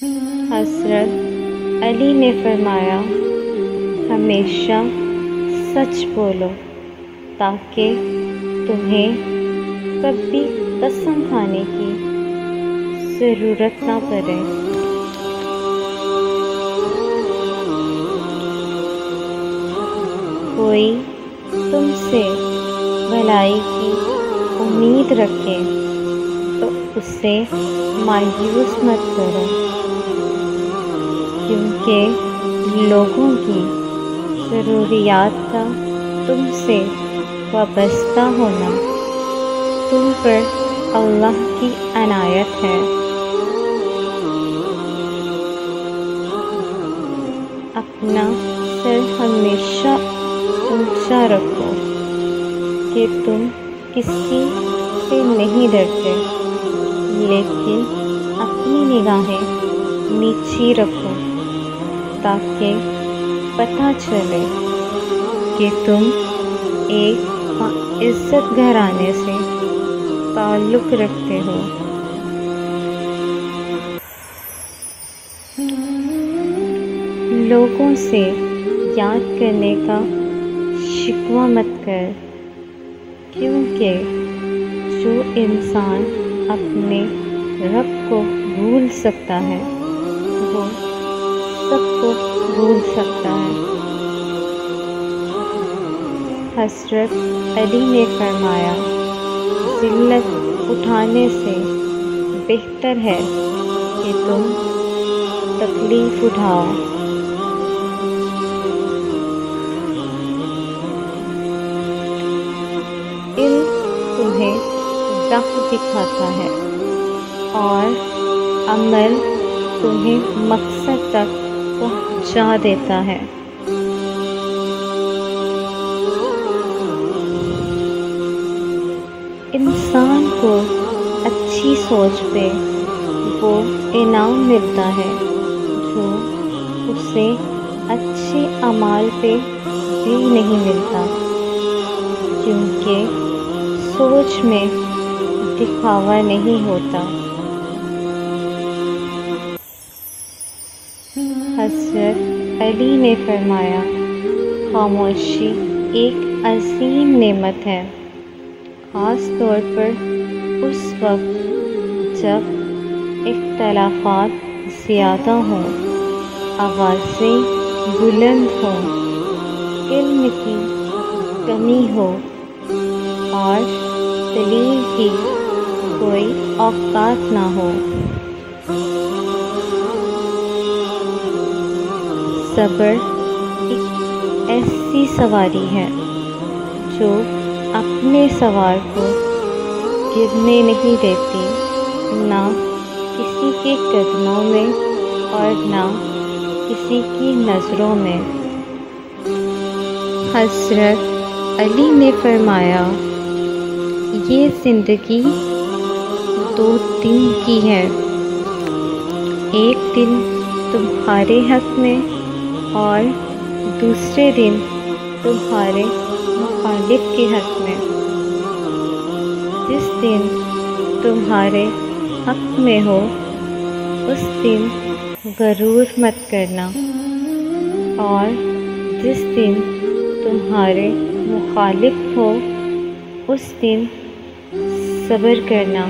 حضرت علی نے فرمایا، ہمیشہ سچ بولو تاکہ تمہیں کبھی قسم کھانے کی ضرورت نہ پڑے۔ کوئی تم سے بھلائی کی امید رکھے تو اسے مایوس مت کرو، کیونکہ لوگوں کی ضروریات کا تم سے وابستہ ہونا تم پر اللہ کی عنایت ہے۔ اپنا سر ہمیشہ اونچا رکھو کہ تم کسی سے نہیں ڈرتے، لیکن اپنی نگاہیں نیچی رکھو تاکہ پتہ چلے کہ تم ایک عزت گھرانے سے تعلق رکھتے ہو۔ لوگوں سے یاد کرنے کا شکوہ مت کر، کیونکہ جو انسان اپنے رب کو بھول سکتا ہے وہ سب کو بھول سکتا ہے۔ حضرت علی نے فرمایا، ذلت اٹھانے سے بہتر ہے کہ تم تکلیف اٹھاؤ۔ علم تمہیں راہ دکھاتا ہے اور عمل تمہیں مقصد تک پہنچا دیتا ہے۔ انسان کو اچھی سوچ پہ وہ انعام ملتا ہے جو اسے اچھے اعمال پہ بھی نہیں ملتا، کیونکہ سوچ میں دکھاوا نہیں ہوتا۔ حضرت علی نے فرمایا، خاموشی ایک عظیم نعمت ہے، خاص طور پر اس وقت جب اختلافات زیادہ ہوں، آوازیں بلند ہوں، علم کی کمی ہو اور دلیل کی کوئی اوقات نہ ہو۔ صبر ایک ایسی سواری ہے جو اپنے سوار کو گرنے نہیں دیتی، نہ کسی کے قدموں میں اور نہ کسی کی نظروں میں۔ حضرت علی نے فرمایا، یہ زندگی 2 دن کی ہے، ایک دن تمہارے حق میں اور دوسرے دن تمہارے مخالف کے حق میں۔ جس دن تمہارے حق میں ہو اس دن غرور مت کرنا، اور جس دن تمہارے مخالف ہو اس دن صبر کرنا۔